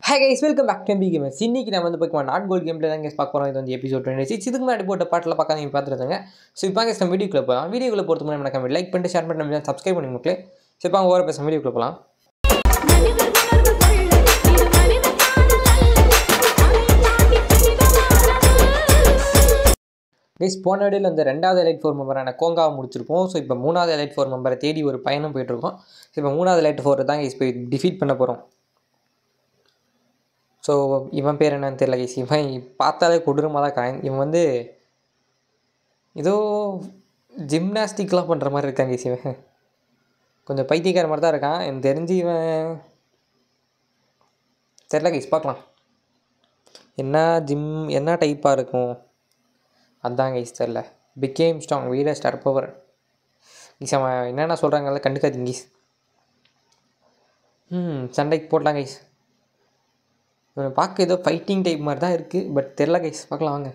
Hi guys, welcome back to MB Gamers. இன்னைக்கு நம்ம வந்து போய்க்குமா நாட் கோல்ட் கேம் பிளே தான் பார்க்க போகிறோம். இது வந்து எபிசோட் 26. இதுக்கு முன்னாடி போட்ட பாட்டில் பார்க்க நீங்கள் பார்த்துருந்தாங்க. ஸோ இப்போ நம்ம வீடியோக்குள்ளே போகலாம். வீடியோக்குள்ளே போகிறதுக்கு முன்னாடி நம்ம லைக் பண்ணிட்டு ஷேர் பண்ணி நம்ம சப்ஸ்கிரைப் பண்ணி மக்களே. ஸோ இப்போ ஓர பேச வீடியோக்குள்ளே போகலாம். கைஸ் போன வீடியோவில் அந்த 2வது எலைட் 4 மெம்பரான கோங்காவை முடிச்சிருப்போம். ஸோ இப்போ 3வது எலைட் 4 மெம்பரை தேடி ஒரு பயணம் போயிட்டுருக்கோம். ஸோ இப்போ 3வது எலைட் 4 தான் கைஸ் போய் டிஃபீட் பண்ண போகிறோம். ஸோ இவன் பேர் என்னன்னு தெரியல கைஸ். இவன் பார்த்தாலே கொடூரமாக தான் இருக்கான். இவன் வந்து ஏதோ ஜிம்னாஸ்டிக்லாம் பண்ணுற மாதிரி இருக்கான் கைஸ். இவன் கொஞ்சம் பைத்தியக்கார மாதிரி தான் இருக்கான். எனக்கு தெரிஞ்சு இவன் தெரியல கைஸ், பார்க்கலாம் என்ன டைப்பாக இருக்கும் அதுதான் கைஸ் தெரில. பிகேம் ஸ்ட்ராங் வீர ஸ்டார் பவர் கைஸ். அவன் என்னென்ன சொல்கிறாங்கல்ல கண்டுக்காதீங்க கைஸ். சண்டைக்கு போடலாம் கைஸ். இவனை பார்க்க ஏதோ ஃபைட்டிங் டைப் மாதிரி தான் இருக்குது, பட் தெரில கைஸ். பார்க்கலாம் வாங்க.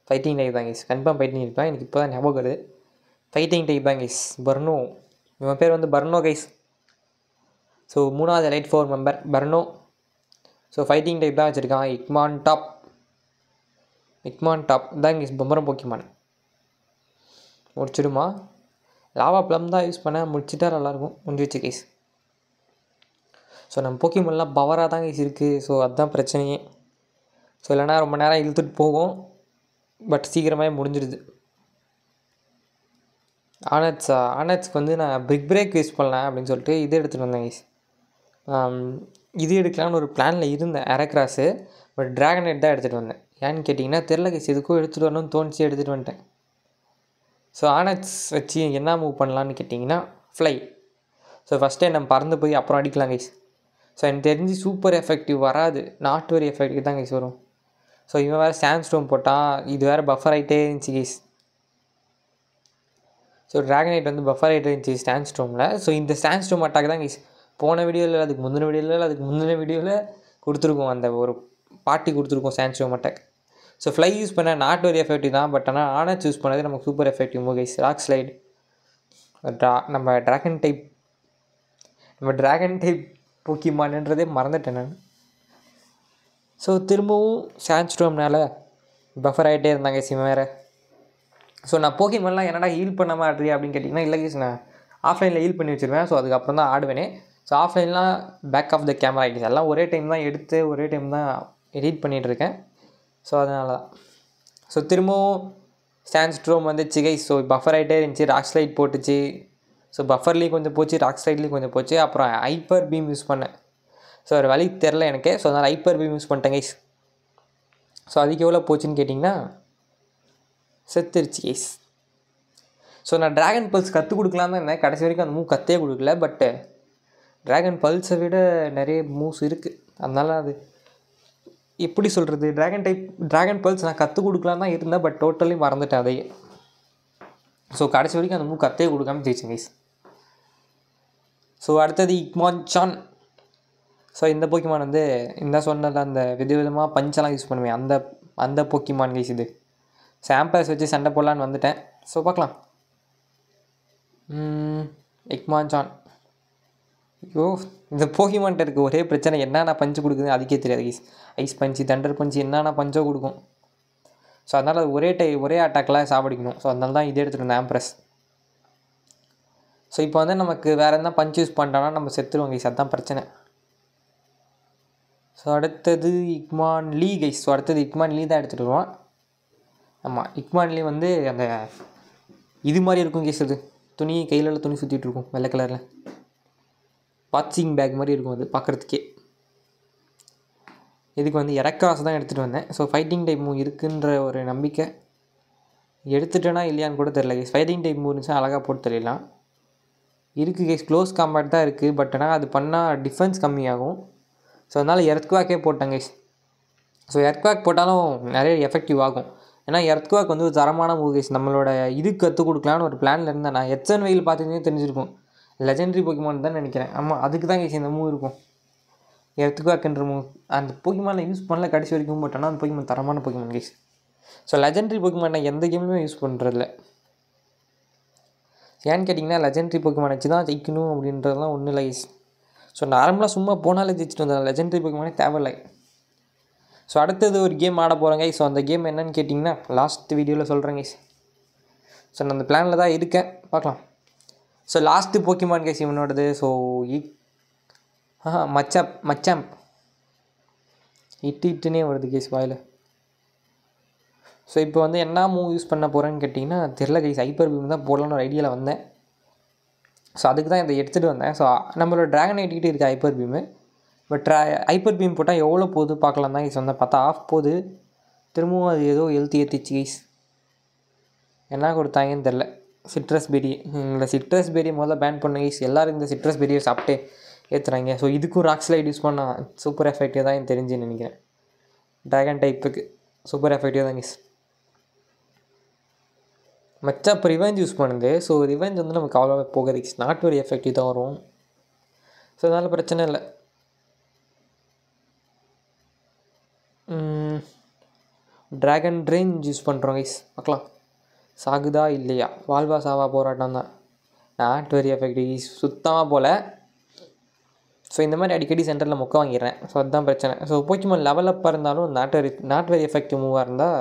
ஃபைட்டிங் டைப் தான் கைஸ், கன்ஃபார்ம் ஃபைட்டிங் டைப் தான். எனக்கு இப்போ தான் ஞாபகம் வருது. ஃபைட்டிங் டைப் தான் கைஸ். பர்னோ, இவன் பேர் வந்து பர்னோ கைஸ். ஸோ 3வது எலைட் 4 மெம்பர் பர்னோ. ஸோ ஃபைட்டிங் டைப் தான் வச்சுருக்கான். இக்மான் டாப் தான் கைஸ் பொம்பரம் போக்கிமான். முடிச்சிடுமா? லாவா ப்ளம் தான் யூஸ் பண்ண முடிச்சுட்டா நல்லாயிருக்கும். முடிஞ்சிச்சு கைஸ். ஸோ நம்ம போக்கிமான்லாம் பவராக தான் கைஸ் இருக்குது. ஸோ அதுதான் பிரச்சனையே. ஸோ இல்லைனா ரொம்ப நேரம் இழுத்துட்டு போகும், பட் சீக்கிரமாக முடிஞ்சிடுது. ஆனட்ஸ்க்கு வந்து நான் பிக் பிரேக் யூஸ் பண்ணலாம் அப்படின்னு சொல்லிட்டு இது எடுத்துகிட்டு வந்தேன் கைஸ். இது எடுக்கலான்னு ஒரு பிளானில் இருந்தேன், ஏரோக்ராஸு. பட் ட்ராகன் ஹெட் தான் எடுத்துகிட்டு வந்தேன். ஏன்னு கேட்டிங்கன்னா தெரில கைஸ், எதுக்கும் எடுத்துகிட்டு வரணும்னு தோணிச்சு எடுத்துகிட்டு வந்துட்டேன். ஸோ ஆனட்ஸ் வச்சு என்ன மூவ் பண்ணலான்னு கேட்டிங்கன்னா ஃப்ளை. ஸோ ஃபஸ்ட்டே நம்ம பறந்து போய் அப்புறம் அடிக்கலாம் கைஸ். ஸோ எனக்கு தெரிஞ்சு சூப்பர் எஃபெக்டிவ் வராது, நாட் வெரி எஃபெக்டிவ் தான் கைஸ் வரும். ஸோ இவன் வேறு சாண்ட் ஸ்டோன் போட்டான், இது வேறு பஃபர் ஆகிட்டே இருந்துச்சு கைஸ். ஸோ ட்ராகன் ஹெட் வந்து பஃபர் ஆகிட்டே இருந்துச்சு சாண்ட் ஸ்டோமில். ஸோ இந்த சாண்ட் ஸ்டோம் அட்டாக் தான் கைஸ் போன வீடியோவில் அதுக்கு முந்தின வீடியோவில் கொடுத்துருக்கோம். அந்த ஒரு பாட்டி கொடுத்துருக்கோம் sand storm attack. So fly use பண்ண நாட் வெரி எஃபெக்டிவ் தான், பட் ஆனால் ஆனட்ஸ் யூஸ் பண்ணது நமக்கு super effective guys. Rock slide நம்ம ட்ராகன் டைப் போக்கிமான்ன்றதே மறந்துட்டேன் நான். ஸோ திரும்பவும் சாண்ட் ஸ்டோம்னால் பஃபர் ஆகிட்டே இருந்தாங்க கைஸ் இவன் வேறு. ஸோ நான் போக்கிமான்லாம் என்னடா ஹீல் பண்ண மாட்டேறியா அப்படின்னு கேட்டிங்கன்னா இல்லை கைஸ், நான் ஆஃப்லைனில் ஹீல் பண்ணி வச்சுருவேன். ஸோ அதுக்கப்புறம் தான் ஆடுவேனே. ஸோ ஆஃப்லைன்லாம் பேக் ஆஃப் த கேமரா ஆகிடுச்சு. எல்லாம் ஒரே டைம் தான் எடுத்து ஒரே டைம் தான் எடிட் பண்ணிகிட்ருக்கேன். ஸோ அதனால தான். ஸோ திரும்பவும் சாண்ட் ஸ்டோம் வந்துச்சு கைஸ். ஸோ பஃபர் ஆகிட்டே இருந்துச்சு, ராக் ஸ்லைட் போட்டுச்சு. ஸோ பஃபர்லேயும் கொஞ்சம் போச்சு, ராக் ஸ்லைட்லேயும் கொஞ்சம் போச்சு. அப்புறம் ஹைப்பர் பீம் யூஸ் பண்ணேன். ஸோ ஒரு வழி தெரில எனக்கு. ஸோ அதனால் ஹைப்பர் பீம் யூஸ் பண்ணிட்டேன் கைஸ். ஸோ அதுக்கு எவ்வளோ போச்சுன்னு கேட்டிங்கன்னா செத்துருச்சு கைஸ். ஸோ நான் ட்ராகன் பல்ஸ் கற்றுக் கொடுக்கலான்னு தான் இருந்தேன். கடைசி வரைக்கும் அந்த மூவ் கற்றே கொடுக்கல. பட்டு ட்ராகன் பல்ஸை விட நிறைய மூவ்ஸ் இருக்குது. அதனால் அது எப்படி சொல்கிறது, ட்ராகன் பல்ஸ் நான் கற்றுக் கொடுக்கலான்னு தான் இருந்தேன், பட் டோட்டலி மறந்துட்டேன் அதையே. ஸோ கடைசி வரைக்கும் அந்த மூவ் கற்றே கொடுக்காம ஜெயிச்சேன் கைஸ். ஸோ அடுத்தது இக்மான்சான். ஸோ இந்த போக்கிமான் வந்து இந்த சொன்னதில் அந்த விதவிதமாக பஞ்செல்லாம் யூஸ் பண்ணுவேன், அந்த போக்கிமான் கைஸ் இது. சாம்பர்ஸ் வச்சு சண்டை போடலான்னு வந்துட்டேன். ஸோ பார்க்கலாம். இக்மான்சான். ஐயோ, இந்த போக்கிமான்ட்ட இருக்க ஒரே பிரச்சனை என்னென்ன பஞ்சு கொடுக்குது அதுக்கே தெரியாது கைஸ். ஐஸ் பஞ்சு, தண்டர் பஞ்சு, என்னென்ன பஞ்சோ கொடுக்கும். ஸோ அதனால் அது ஒரே அட்டாக்லாம் சாப்பிடிக்கணும். ஸோ அதனால தான் இது எடுத்துகிட்டு இருந்தேன் ஆம்ப்ரஸ். ஸோ இப்போ வந்து நமக்கு வேறு எதனா பஞ்ச் யூஸ் பண்ணிட்டோன்னா நம்ம செத்துருவோம் கைஸ், அதுதான் பிரச்சனை. ஸோ அடுத்தது இக்மான்லி கைஸ். ஸோ அடுத்தது இக்மான்லி தான் எடுத்துகிட்டு வருவான். ஆமாம், இக்மான்லி வந்து அந்த இது மாதிரி இருக்கும் கைஸ். அது கையில் துணி சுற்றிட்டு இருக்கும் வெள்ளை கலரில், பாச்சிங் பேக் மாதிரி இருக்கும் அது பார்க்குறதுக்கே. இதுக்கு வந்து எரக்ராஸ் தான் எடுத்துகிட்டு வந்தேன். ஸோ ஃபைட்டிங் டைப் மூவ் இருக்குன்ற ஒரு நம்பிக்கை. எடுத்துட்டேன்னா இல்லையான்னு கூட தெரியல கைஸ். ஃபைட்டிங் டைப் மூவ் இருந்துச்சுன்னா அழகாக போட்டு தெரியலாம். இருக்குது கைஸ், க்ளோஸ் காம்பேட் தான் இருக்குது. பட் ஆனால் அது பண்ணால் டிஃபென்ஸ் கம்மியாகும். ஸோ அதனால் எர்த்குவாக்கே போட்டேன் கைஸ். ஸோ எர்த்குவாக் போட்டாலும் நிறைய எஃபெக்டிவ் ஆகும். ஏன்னா எர்த்குவாக் வந்து ஒரு தரமான மூவ் கைஸ். நம்மளோட இதுக்கு கற்றுக் கொடுக்கலான்னு ஒரு பிளானில் இருந்தேன் நான். எச்சன் வெயில் பார்த்தீங்கன்னா தெரிஞ்சிருக்கும், லெஜெண்டரி போக்கிமான் தான் நினைக்கிறேன். ஆமாம், அதுக்கு தான் கைஸ் இந்த மூவ் இருக்கும், எர்த்குவாக்ன்ற மூவ். அந்த போக்கிமானில் யூஸ் பண்ணல கடைசி வரைக்கும். பட் ஆனால் அந்த போக்கிமான் தரமான Pokemon guys. So legendary Pokemon நான் எந்த கேம்லையுமே யூஸ் பண்ணுறதில்ல. ஏன்னு கேட்டிங்கன்னா லெஜெண்டரி போக்கிமான் வச்சு தான் ஜெயிக்கணும் அப்படின்றதுலாம் ஒன்றும் இல்லை கைஸ். ஸோ நார்மலாக சும்மா போனாலே ஜெயிச்சுட்டு வந்தேன், லெஜெண்டரி போக்கிமானே தேவையில்லை. ஸோ அடுத்தது ஒரு கேம் ஆட போகிறேங்க. ஸோ அந்த கேம் என்னன்னு கேட்டிங்கன்னா லாஸ்ட் வீடியோவில் சொல்கிறேங்க. ஸோ நான் அந்த பிளானில் தான் இருக்கேன், பார்க்கலாம். ஸோ லாஸ்ட்டு போக்கிமான் கேஸ் இவனோடது. ஸோ மச்சாம் இட்டுனே வருது கேஸ் வாயில். ஸோ இப்போ வந்து என்ன மூவ் யூஸ் பண்ண போகிறேன்னு கேட்டிங்கன்னா தெரில கைஸ். ஹைப்பர் பீம் தான் போடலான்னு ஒரு ஐடியாவில் வந்தேன். ஸோ அதுக்கு தான் இதை எடுத்துகிட்டு வந்தேன். ஸோ நம்மளோட ட்ராகன் ஐட்டிக்கிட்டே இருக்குது hyper beam. But hyper beam போட்டால் எவ்வளோ போகுது பார்க்கலாம் தான் கைஸ். வந்தால் பார்த்தா ஆஃப் போகுது. திரும்பவும் அது ஏதோ ஏற்றிச்சு கைஸ். என்ன கொடுத்தாங்கன்னு தெரில. சிட்ரஸ் பெரி, இந்த சிட்ரஸ் பெரியை முதல்ல பேன் பண்ண கைஸ். எல்லோரும் இந்த சிட்ரஸ் பெரியை சாப்பிட்டே ஏற்றுறாங்க. ஸோ இதுக்கும் ராக் ஸ்லைட் யூஸ் பண்ணால் சூப்பர் எஃபெக்டிவ் தான் எனக்கு தெரிஞ்சுன்னு நினைக்கிறேன். ட்ராகன் டைப்புக்கு சூப்பர் எஃபெக்டிவ் தான் கைஸ். மச்சா இப்போ ரிவெஞ்ச் யூஸ் பண்ணுது. ஸோ ரிவெஞ்ச் வந்து நமக்கு அவ்வளோவா போகாது கைஸ். நாட் வெரி எஃபெக்டிவ் தான் வரும். ஸோ அதனால் பிரச்சனை இல்லை. ட்ராகன் ரேஞ்ச் யூஸ் பண்ணுறோம் கைஸ், பார்க்கலாம் சாகுதா இல்லையா. வாழ்வா சாவா போராட்டம் தான். நாட் வெரி எஃபெக்டிவ் சுத்தமாக போல். ஸோ இந்த மாதிரி அடிக்கடி சென்டரில் மொக்க வாங்கிடுறேன். ஸோ அதுதான் பிரச்சனை. ஸோ போக்கிமான் லெவலப்பாக இருந்தாலும் நாட் வெரி எஃபெக்டிவ் மூவாக இருந்தால்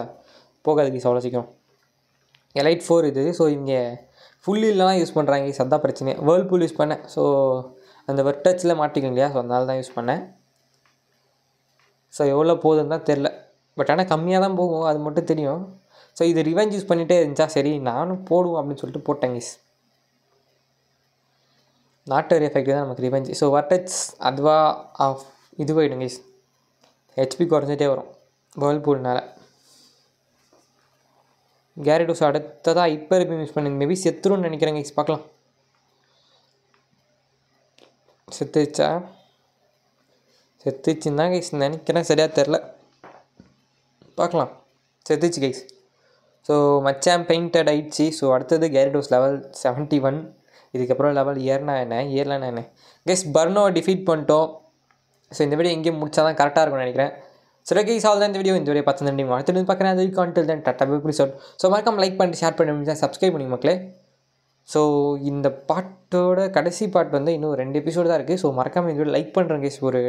போகாது கைஸ் அவ்வளோ சீக்கிரம். எலைட் 4 இது. ஸோ இங்கே ஃபுல்லிலாம் யூஸ் பண்ணுறாங்க கைஸ், அதுதான் பிரச்சனை. வேர்ல்பூல் யூஸ் பண்ணேன். ஸோ அந்த வெர்டச்சில் மாட்டிக்கும் இல்லையா, ஸோ அதனால தான் யூஸ் பண்ணேன். ஸோ எவ்வளோ போகுதுன்னு தான் தெரில. பட் ஆனால் கம்மியாக தான் போகும், அது மட்டும் தெரியும். ஸோ இது ரிவெஞ்ச் யூஸ் பண்ணிகிட்டே இருந்துச்சா, சரி நானும் போடுவோம் அப்படின்னு சொல்லிட்டு போட்டேன் கைஸ். நாட் வெரி எஃபெக்டிவ் தான் நமக்கு ரிவெஞ்ச். ஸோ வர்டச் அதுவாக ஆஃப் இதுவாகிடும் கைஸ். ஹெச்பி குறைஞ்சிட்டே வரும் வேர்ல்பூல்னால். கேரடோஸ் அடுத்ததாக ஹைப்பர் பீம் யூஸ் பண்ணுங்க. மேபி செத்துருன்னு நினைக்கிறேன் கைஸ், பார்க்கலாம். செத்துச்சுன்னு தான் கைஸ் நினைக்கிறேன், சரியாக தெரில, பார்க்கலாம். செத்துச்சு கைஸ். ஸோ மச்சாம் பெயிண்டட் ஆயிடுச்சு. ஸோ அடுத்தது கேரடோஸ் லெவல் 71. இதுக்கப்புறம் லெவல் ஏறலாம் என்ன கைஸ். பர்னோவை டிஃபீட் பண்ணிட்டோம். ஸோ இந்த வீடியோ எங்கேயும் முடிச்சா தான் கரெக்டாக இருக்கும்னு நினைக்கிறேன். சரி கைஸ், அவ்வளோ இந்த வீடியோ பார்த்து நன்றி. அடுத்தது பார்க்குறேன். அது கான்டென்ட் தான் டாட்டா எபிசோட். ஸோ மறக்காம லைக் பண்ணிட்டு ஷேர் பண்ணி சப்ஸ்கிரைப் பண்ணி மக்களே. ஸோ இந்த பாட்டோட கடைசி பாட்டு வந்து இன்னும் 2 எபிசோடு தான் இருக்குது. ஸோ மறக்காமல் இந்த வீடியோ லைக் பண்ணுறேன் கைஸ். ஒரு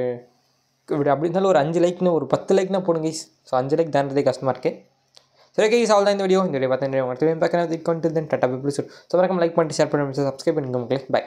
இப்படி அப்படி இருந்தாலும் ஒரு 5 லைக்னு ஒரு 10 லைக்னா போடுங்க கைஸ். ஸோ 5 லைக் தாண்டதே கஷ்டமாக இருக்குது. சரி கைஸ், அவ்வளோ இந்த வீடியோ பார்த்து நன்றி. அடுத்தது பார்க்குறேன். அது கான்டென்ட் தான் டாட்டா எபிசோட். ஸோ மறக்காம லைக் பண்ணிட்டு ஷேர் பண்ணி சப்ஸ்கிரைப் பண்ணிக்கோங்க மக்களே. பை.